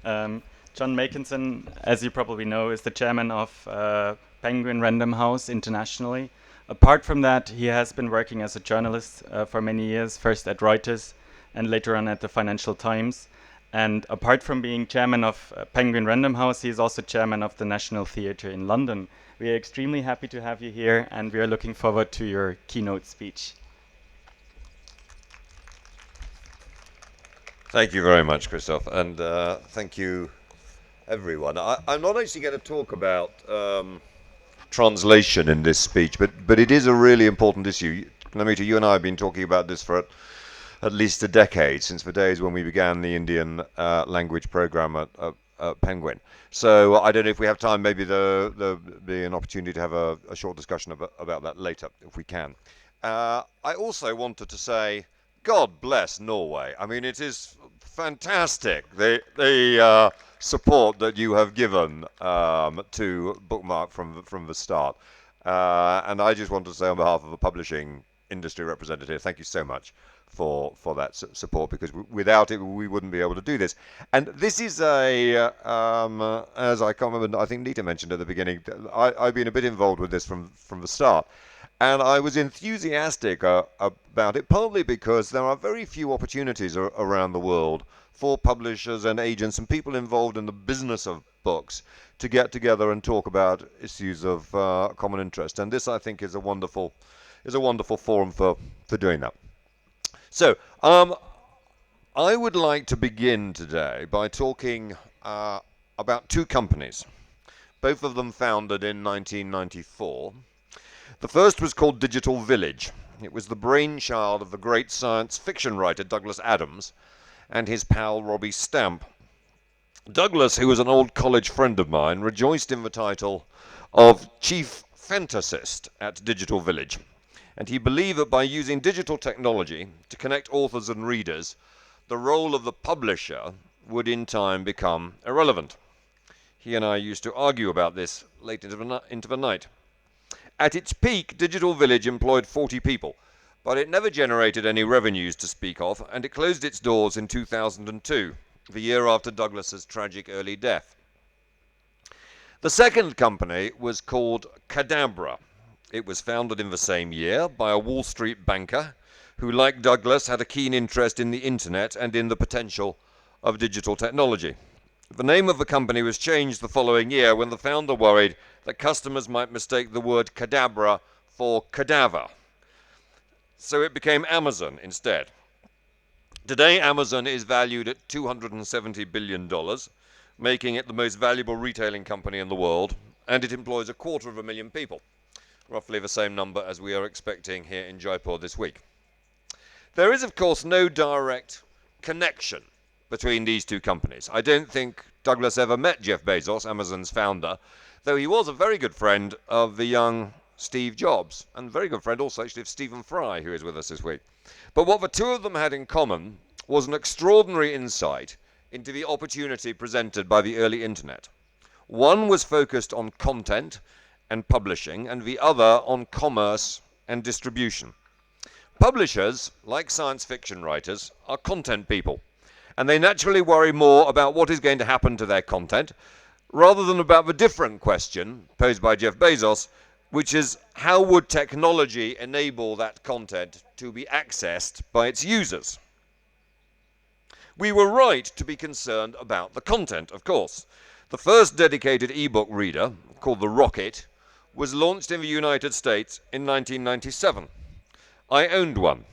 Um, John Makinson, as you probably know, is the chairman of Penguin Random House internationally. Apart from that, he has been working as a journalist for many years, first at Reuters and later on at the Financial Times. And apart from being chairman of Penguin Random House, he is also chairman of the National Theatre in London. We are extremely happy to have you here, and we are looking forward to your keynote speech. Thank you very much, Christoph, and thank you, everyone. I'm not actually going to talk about translation in this speech, but it is a really important issue. Namita, you and I have been talking about this for at least a decade, since the days when we began the Indian language program at Penguin. So I don't know if we have time. Maybe there'll be an opportunity to have a short discussion about that later, if we can. I also wanted to say, God bless Norway. I mean, it is fantastic, the support that you have given to Bookmark from the start. And I just want to say on behalf of the publishing industry representative, thank you so much for that support, because without it we wouldn't be able to do this. And this is as I can't remember, I think Nita mentioned at the beginning, I've been a bit involved with this from the start. And I was enthusiastic about it, partly because there are very few opportunities around the world for publishers and agents and people involved in the business of books to get together and talk about issues of common interest. And this, I think, is a wonderful forum for doing that. So, I would like to begin today by talking about two companies, both of them founded in 1994. The first was called Digital Village. It was the brainchild of the great science fiction writer Douglas Adams and his pal Robbie Stamp. Douglas, who was an old college friend of mine, rejoiced in the title of Chief Fantasist at Digital Village, and he believed that by using digital technology to connect authors and readers, the role of the publisher would in time become irrelevant. He and I used to argue about this late into the night. At its peak, Digital Village employed 40 people, but it never generated any revenues to speak of, and it closed its doors in 2002, the year after Douglas's tragic early death. The second company was called Cadabra. It was founded in the same year by a Wall Street banker who, like Douglas, had a keen interest in the internet and in the potential of digital technology. The name of the company was changed the following year when the founder worried that customers might mistake the word cadabra for cadaver. So it became Amazon instead. Today, Amazon is valued at $270 billion, making it the most valuable retailing company in the world, and it employs 250,000 people, roughly the same number as we are expecting here in Jaipur this week. There is, of course, no direct connection between these two companies. I don't think Douglas ever met Jeff Bezos, Amazon's founder, though he was a very good friend of the young Steve Jobs, and a very good friend also actually of Stephen Fry, who is with us this week. But what the two of them had in common was an extraordinary insight into the opportunity presented by the early internet. One was focused on content and publishing, and the other on commerce and distribution. Publishers, like science fiction writers, are content people, and they naturally worry more about what is going to happen to their content rather than about the different question posed by Jeff Bezos, which is how would technology enable that content to be accessed by its users? We were right to be concerned about the content, of course. The first dedicated ebook reader, called the Rocket, was launched in the United States in 1997. I owned one.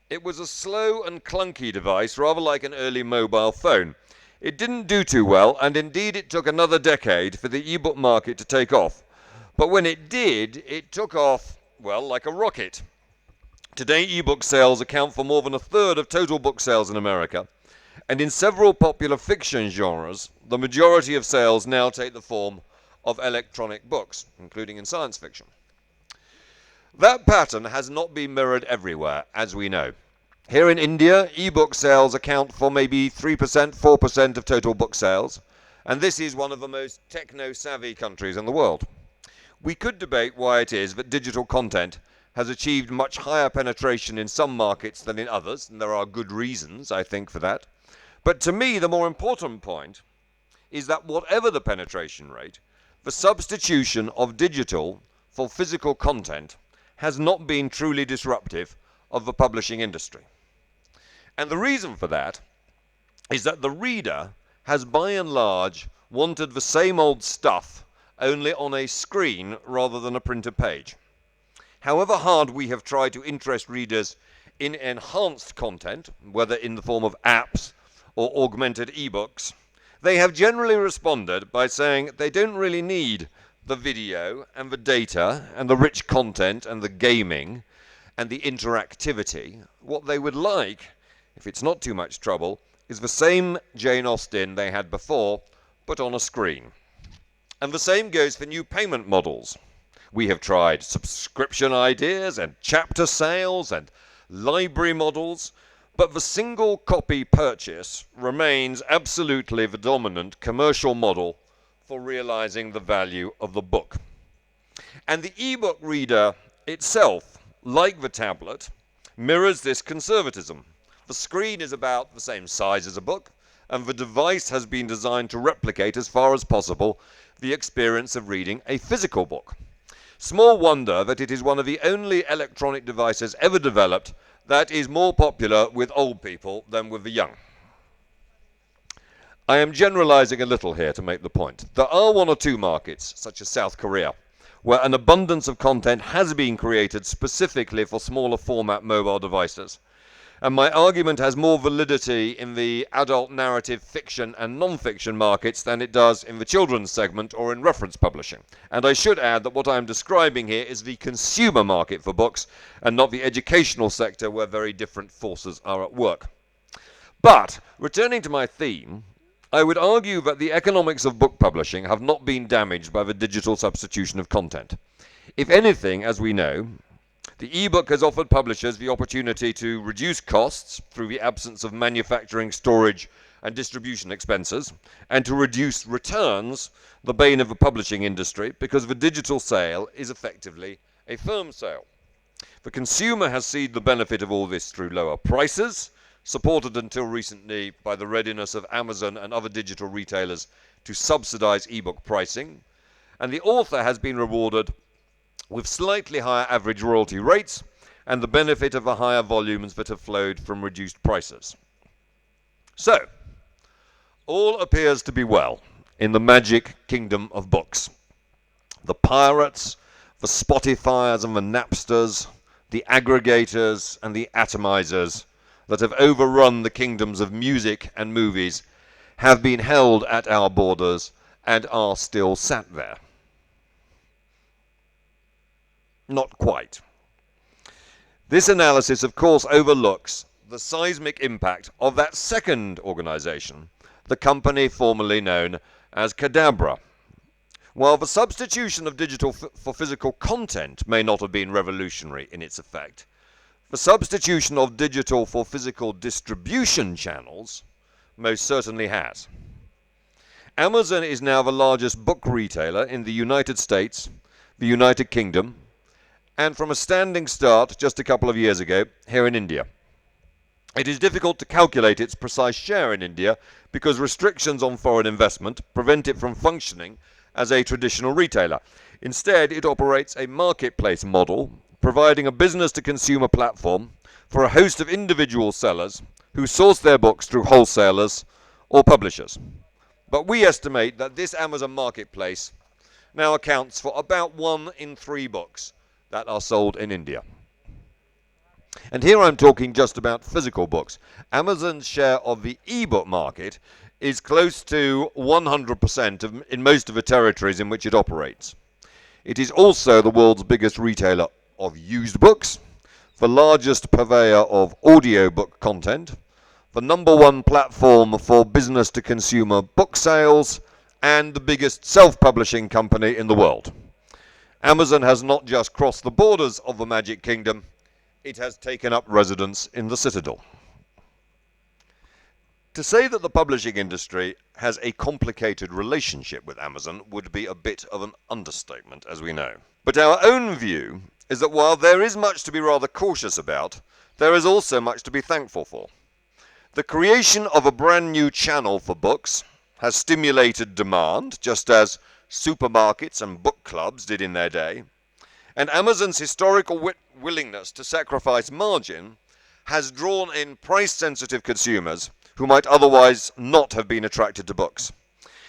It was a slow and clunky device, rather like an early mobile phone. It didn't do too well, and indeed it took another decade for the ebook market to take off. But when it did, it took off, well, like a rocket. Today, ebook sales account for more than a third of total book sales in America, and in several popular fiction genres, the majority of sales now take the form of electronic books, including in science fiction. That pattern has not been mirrored everywhere, as we know. Here in India, e-book sales account for maybe 3%, 4% of total book sales, and this is one of the most techno-savvy countries in the world. We could debate why it is that digital content has achieved much higher penetration in some markets than in others, and there are good reasons, I think, for that. But to me, the more important point is that whatever the penetration rate, the substitution of digital for physical content has not been truly disruptive of the publishing industry. And the reason for that is that the reader has by and large wanted the same old stuff, only on a screen rather than a printed page. However hard we have tried to interest readers in enhanced content, whether in the form of apps or augmented ebooks, they have generally responded by saying they don't really need the video and the data and the rich content and the gaming and the interactivity. What they would like, if it's not too much trouble, is the same Jane Austen they had before, but on a screen. And the same goes for new payment models. We have tried subscription ideas and chapter sales and library models, but the single copy purchase remains absolutely the dominant commercial model for realizing the value of the book. And the ebook reader itself, like the tablet, mirrors this conservatism. The screen is about the same size as a book, and the device has been designed to replicate as far as possible the experience of reading a physical book. Small wonder that it is one of the only electronic devices ever developed that is more popular with old people than with the young. I am generalizing a little here to make the point. There are one or two markets, such as South Korea, where an abundance of content has been created specifically for smaller format mobile devices. And my argument has more validity in the adult narrative fiction and non-fiction markets than it does in the children's segment or in reference publishing. And I should add that what I am describing here is the consumer market for books and not the educational sector, where very different forces are at work. But, returning to my theme, I would argue that the economics of book publishing have not been damaged by the digital substitution of content. If anything, as we know, the ebook has offered publishers the opportunity to reduce costs through the absence of manufacturing, storage, and distribution expenses, and to reduce returns, the bane of the publishing industry, because the digital sale is effectively a firm sale. The consumer has seen the benefit of all this through lower prices, supported until recently by the readiness of Amazon and other digital retailers to subsidize ebook pricing, and the author has been rewarded with slightly higher average royalty rates and the benefit of the higher volumes that have flowed from reduced prices. So, all appears to be well in the magic kingdom of books. The pirates, the Spotifyers and the Napsters, the aggregators and the atomizers that have overrun the kingdoms of music and movies have been held at our borders and are still sat there. Not quite. This analysis, of course, overlooks the seismic impact of that second organization, the company formerly known as Cadabra. While the substitution of digital for physical content may not have been revolutionary in its effect, the substitution of digital for physical distribution channels most certainly has. Amazon is now the largest book retailer in the United States, the United Kingdom, and from a standing start just a couple of years ago here in India. It is difficult to calculate its precise share in India because restrictions on foreign investment prevent it from functioning as a traditional retailer. Instead, it operates a marketplace model, providing a business-to-consumer platform for a host of individual sellers who source their books through wholesalers or publishers. But we estimate that this Amazon marketplace now accounts for about 1 in 3 books that are sold in India. And here I'm talking just about physical books. Amazon's share of the ebook market is close to 100% in most of the territories in which it operates. It is also the world's biggest retailer of used books, the largest purveyor of audiobook content, the #1 platform for business-to-consumer book sales, and the biggest self-publishing company in the world. Amazon has not just crossed the borders of the Magic Kingdom, it has taken up residence in the Citadel. To say that the publishing industry has a complicated relationship with Amazon would be a bit of an understatement, as we know. But our own view is that while there is much to be rather cautious about, there is also much to be thankful for. The creation of a brand new channel for books, has stimulated demand, just as supermarkets and book clubs did in their day, and Amazon's historical willingness to sacrifice margin has drawn in price-sensitive consumers who might otherwise not have been attracted to books.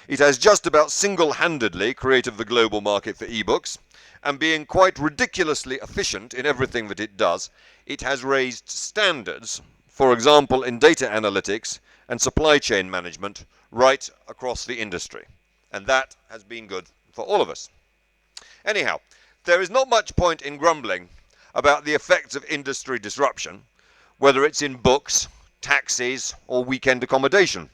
It has just about single-handedly created the global market for ebooks, and being quite ridiculously efficient in everything that it does, it has raised standards, for example in data analytics and supply chain management, right across the industry. And that has been good for all of us. Anyhow, there is not much point in grumbling about the effects of industry disruption, whether it's in books, taxis, or weekend accommodation.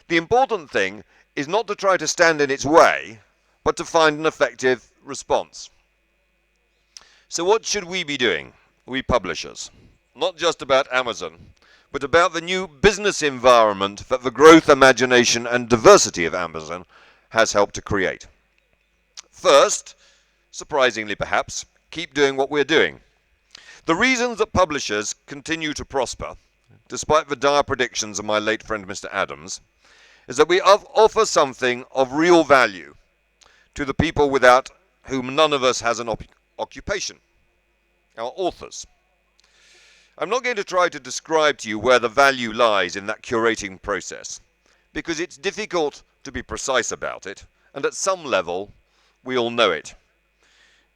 The important thing is not to try to stand in its way, but to find an effective response. So what should we be doing, we publishers? Not just about Amazon, but about the new business environment that the growth, imagination, and diversity of Amazon has helped to create. First, surprisingly perhaps, keep doing what we're doing. The reasons that publishers continue to prosper, despite the dire predictions of my late friend Mr. Adams, is that we offer something of real value to the people without whom none of us has an occupation, our authors. I'm not going to try to describe to you where the value lies in that curating process, because it's difficult to be precise about it, and at some level, we all know it.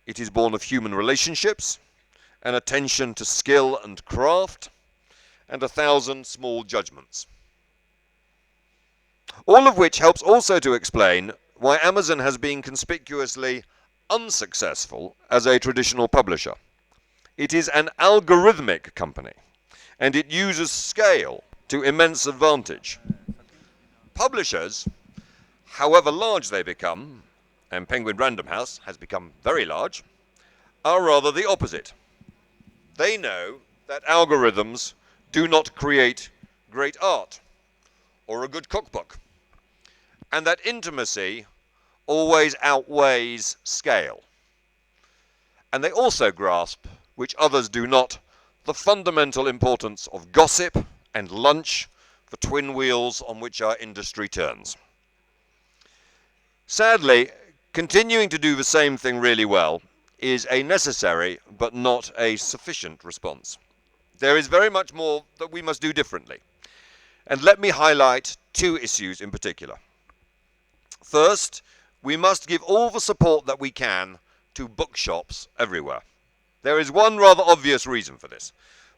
It is born of human relationships, an attention to skill and craft, and 1,000 small judgments. All of which helps also to explain why Amazon has been conspicuously unsuccessful as a traditional publisher. It is an algorithmic company, and it uses scale to immense advantage. Publishers, however large they become, and Penguin Random House has become very large, are rather the opposite. They know that algorithms do not create great art or a good cookbook, and that intimacy always outweighs scale. And they also grasp, which others do not, the fundamental importance of gossip and lunch, the twin wheels on which our industry turns. Sadly, continuing to do the same thing really well is a necessary but not a sufficient response. There is very much more that we must do differently. And let me highlight two issues in particular. First, we must give all the support that we can to bookshops everywhere. There is one rather obvious reason for this.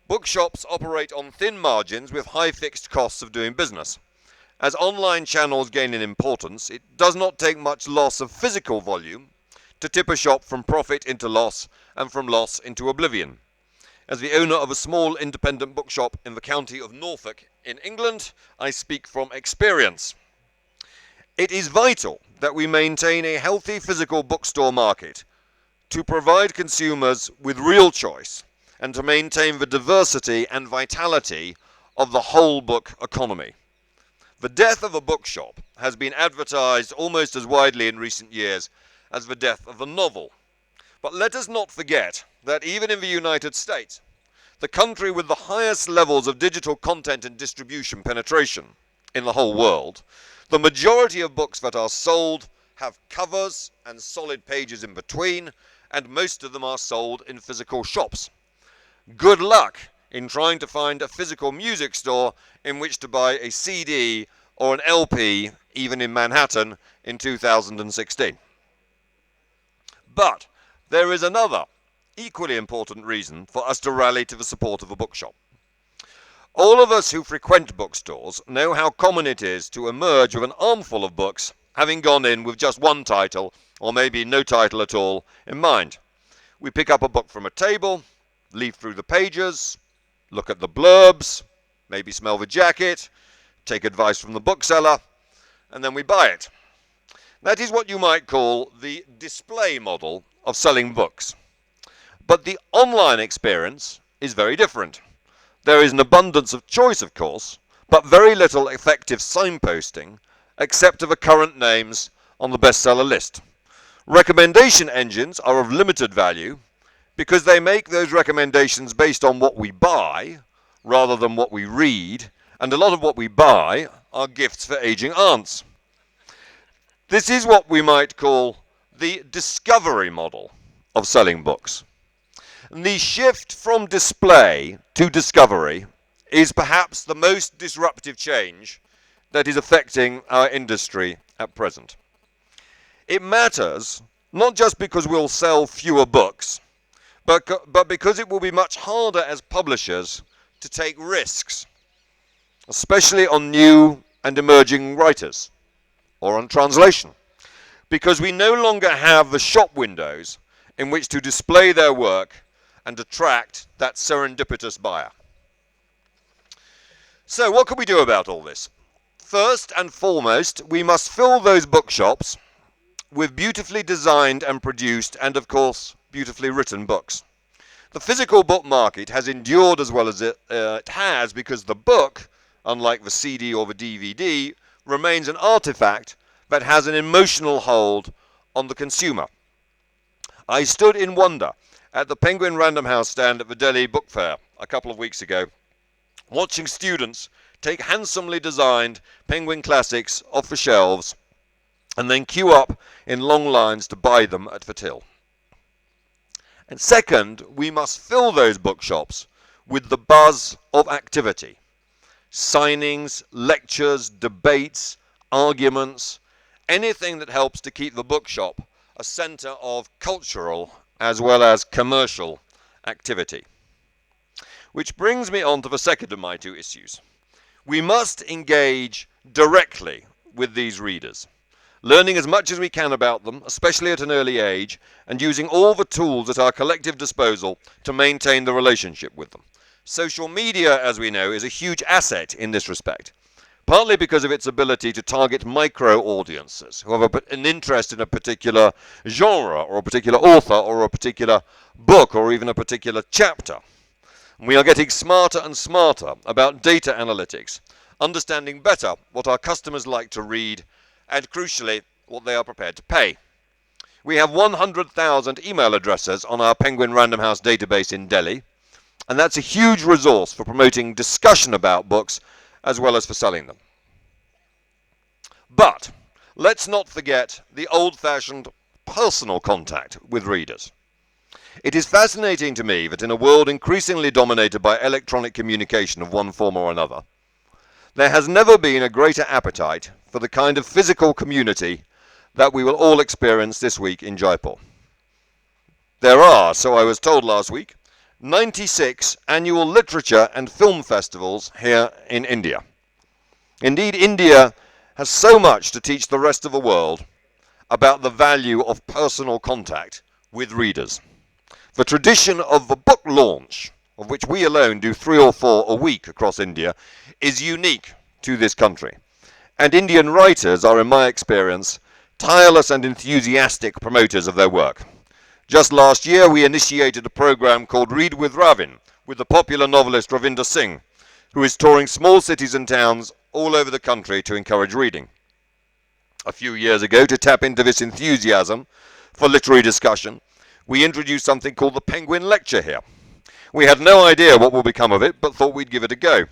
Bookshops operate on thin margins with high fixed costs of doing business. As online channels gain in importance, it does not take much loss of physical volume to tip a shop from profit into loss and from loss into oblivion. As the owner of a small independent bookshop in the county of Norfolk in England, I speak from experience. It is vital that we maintain a healthy physical bookstore market to provide consumers with real choice and to maintain the diversity and vitality of the whole book economy. The death of a bookshop has been advertised almost as widely in recent years as the death of the novel. But let us not forget that even in the United States, the country with the highest levels of digital content and distribution penetration in the whole world, the majority of books that are sold have covers and solid pages in between, and most of them are sold in physical shops. Good luck in trying to find a physical music store in which to buy a CD or an LP, even in Manhattan, in 2016. But there is another, equally important reason for us to rally to the support of a bookshop. All of us who frequent bookstores know how common it is to emerge with an armful of books, having gone in with just one title, or maybe no title at all, in mind. We pick up a book from a table, leaf through the pages, look at the blurbs, maybe smell the jacket, take advice from the bookseller, and then we buy it. That is what you might call the display model of selling books. But the online experience is very different. There is an abundance of choice, of course, but very little effective signposting, except of the current names on the bestseller list. Recommendation engines are of limited value because they make those recommendations based on what we buy rather than what we read, and a lot of what we buy are gifts for aging aunts. This is what we might call the discovery model of selling books. And the shift from display to discovery is perhaps the most disruptive change that is affecting our industry at present. It matters not just because we'll sell fewer books, but because it will be much harder as publishers to take risks, especially on new and emerging writers or on translation, because we no longer have the shop windows in which to display their work and attract that serendipitous buyer. So what can we do about all this? First and foremost, we must fill those bookshops with beautifully designed and produced and, of course, beautifully written books. The physical book market has endured as well as it has because the book, unlike the CD or the DVD, remains an artifact that has an emotional hold on the consumer. I stood in wonder at the Penguin Random House stand at the Delhi Book Fair a couple of weeks ago, watching students take handsomely designed Penguin classics off the shelves and then queue up in long lines to buy them at the till. And second, we must fill those bookshops with the buzz of activity. Signings, lectures, debates, arguments, anything that helps to keep the bookshop a centre of cultural as well as commercial activity. Which brings me on to the second of my two issues. We must engage directly with these readers, learning as much as we can about them, especially at an early age, and using all the tools at our collective disposal to maintain the relationship with them. Social media, as we know, is a huge asset in this respect, partly because of its ability to target micro audiences who have an interest in a particular genre or a particular author or a particular book or even a particular chapter. We are getting smarter and smarter about data analytics, understanding better what our customers like to read and, crucially, what they are prepared to pay. We have 100,000 email addresses on our Penguin Random House database in Delhi, and that's a huge resource for promoting discussion about books as well as for selling them. But let's not forget the old-fashioned personal contact with readers. It is fascinating to me that in a world increasingly dominated by electronic communication of one form or another, there has never been a greater appetite for the kind of physical community that we will all experience this week in Jaipur. There are, so I was told last week, 96 annual literature and film festivals here in India. Indeed, India has so much to teach the rest of the world about the value of personal contact with readers. The tradition of the book launch, of which we alone do 3 or 4 a week across India, is unique to this country. And Indian writers are, in my experience, tireless and enthusiastic promoters of their work. Just last year, we initiated a program called Read with Ravin, with the popular novelist Ravinder Singh, who is touring small cities and towns all over the country to encourage reading. A few years ago, to tap into this enthusiasm for literary discussion, we introduced something called the Penguin Lecture here. We had no idea what would become of it, but thought we'd give it a go.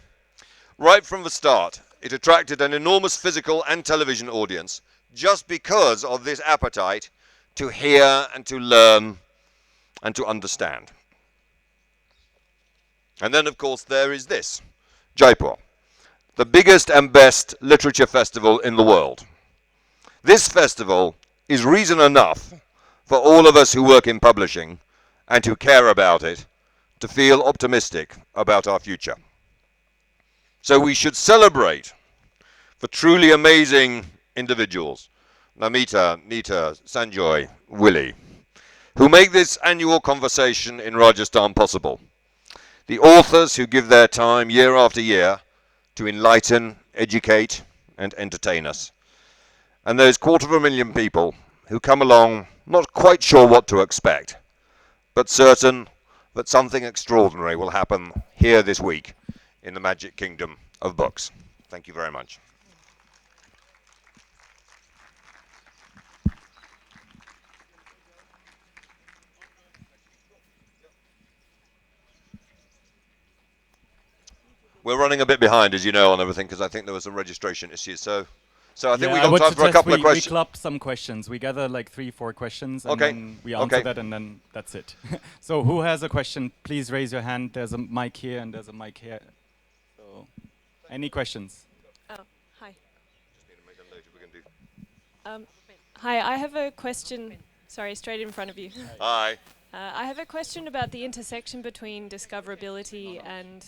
Right from the start, it attracted an enormous physical and television audience just because of this appetite to hear and to learn and to understand. And then, of course, there is this, Jaipur, the biggest and best literature festival in the world. This festival is reason enough for all of us who work in publishing and who care about it to feel optimistic about our future. So we should celebrate the truly amazing individuals, Namita, Nita, Sanjoy, Willie, who make this annual conversation in Rajasthan possible. The authors who give their time year after year to enlighten, educate, and entertain us. And those 250,000 people who come along not quite sure what to expect, but certain that something extraordinary will happen here this week in the magic kingdom of books. Thank you very much. We're running a bit behind, as you know, on everything because I think there was a registration issue. So So I think Yeah, we I got would time for a suggest couple of we questions. club some questions. We gather like 3, 4 questions, and Okay. then we answer Okay. that, and then that's it. So who has a question? Please raise your hand. There's a mic here, and there's a mic here. So, any questions? Oh, hi. Just need to make a note if we can do. Um, Hi, I have a question. Sorry, straight in front of you. Hi. I have a question about the intersection between discoverability and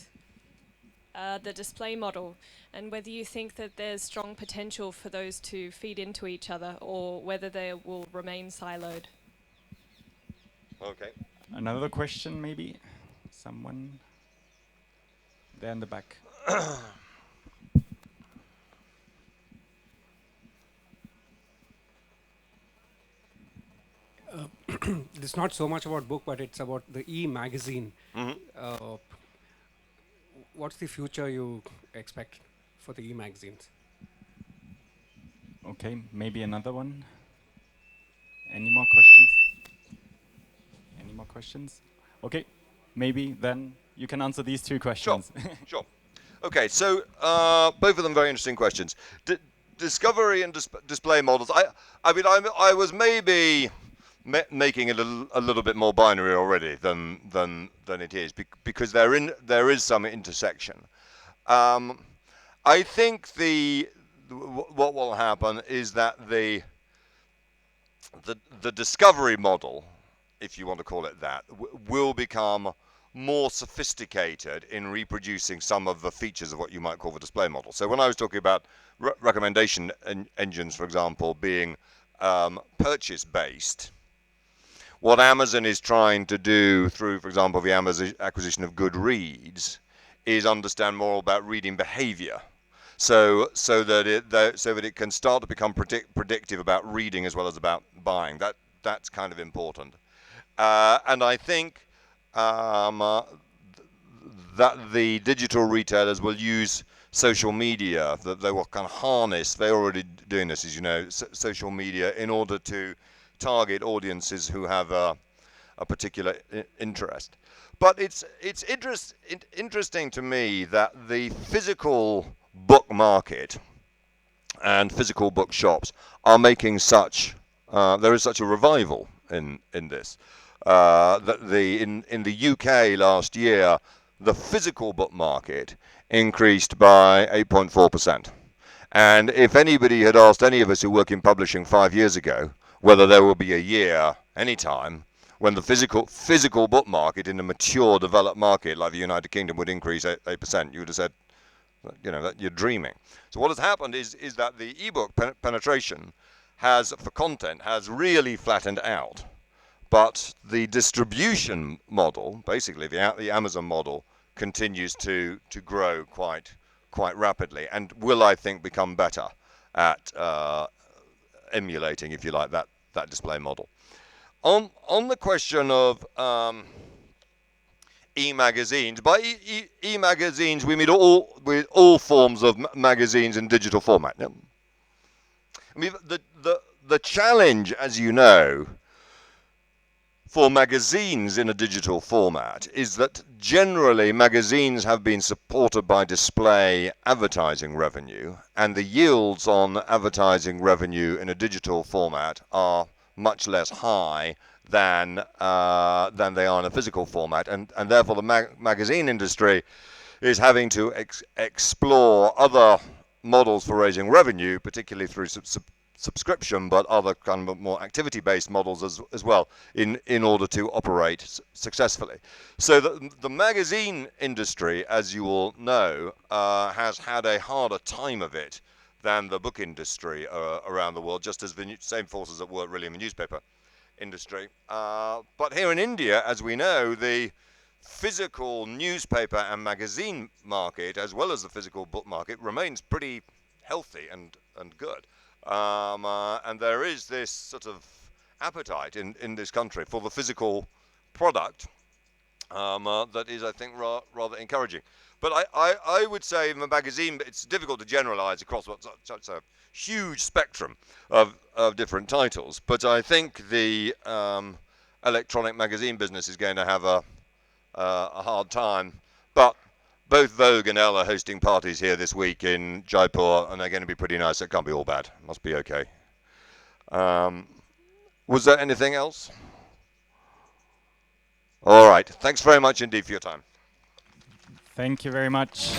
the display model, and whether you think that there's strong potential for those to feed into each other, or whether they will remain siloed. Okay. Another question, maybe? Someone there in the back. It's not so much about book, but it's about the e-magazine. Mhm. What's the future you expect for the e-magazines? Okay, maybe another one. Any more questions? Any more questions? Okay, maybe then you can answer these 2 Sure. questions. Sure. Okay. So both of them very interesting questions. Discovery and display models. I mean, I was maybe making it a little bit more binary already than it is, because there is some intersection. I think what will happen is that the discovery model, if you want to call it that, will become more sophisticated in reproducing some of the features of what you might call the display model. So when I was talking about recommendation engines, for example, being purchase based, what Amazon is trying to do through, for example, the Amazon acquisition of Goodreads, is understand more about reading behavior. So that it can start to become predictive about reading as well as about buying. That's kind of important. And I think that the digital retailers will use social media, that they will kind of harness, they're already doing this, as you know, social media, in order to target audiences who have a particular interest. But it's interesting to me that the physical book market and physical bookshops are making there is such a revival in this. That in the UK last year, the physical book market increased by 8.4%. And if anybody had asked any of us who work in publishing 5 years ago whether there will be a year, any time, when the physical book market in a mature, developed market like the United Kingdom would increase 8%, you would have said, that you're dreaming. So what has happened is that the ebook penetration for content has really flattened out, but the distribution model, basically the Amazon model, continues to grow quite rapidly, and will, I think, become better at emulating, if you like, that display model. On the question of e-magazines, by e-magazines we mean all forms of magazines in digital format. No? I mean, the challenge, as you know, for magazines in a digital format is that generally magazines have been supported by display advertising revenue, and the yields on advertising revenue in a digital format are much less high than they are in a physical format, and therefore the magazine industry is having to explore other models for raising revenue, particularly through subscription, but other kind of more activity-based models as well, in order to operate successfully. So the magazine industry, as you all know, has had a harder time of it than the book industry around the world, just as the same forces at work really in the newspaper industry. But here in India, as we know, the physical newspaper and magazine market, as well as the physical book market, remains pretty healthy and good. And there is this sort of appetite in this country for the physical product that is, I think, rather encouraging. But I would say in the magazine, it's difficult to generalize across such a huge spectrum of different titles. But I think the electronic magazine business is going to have a hard time. But both Vogue and Elle are hosting parties here this week in Jaipur, and they're going to be pretty nice. It can't be all bad. Must be okay. Was there anything else? All right. Thanks very much indeed for your time. Thank you very much.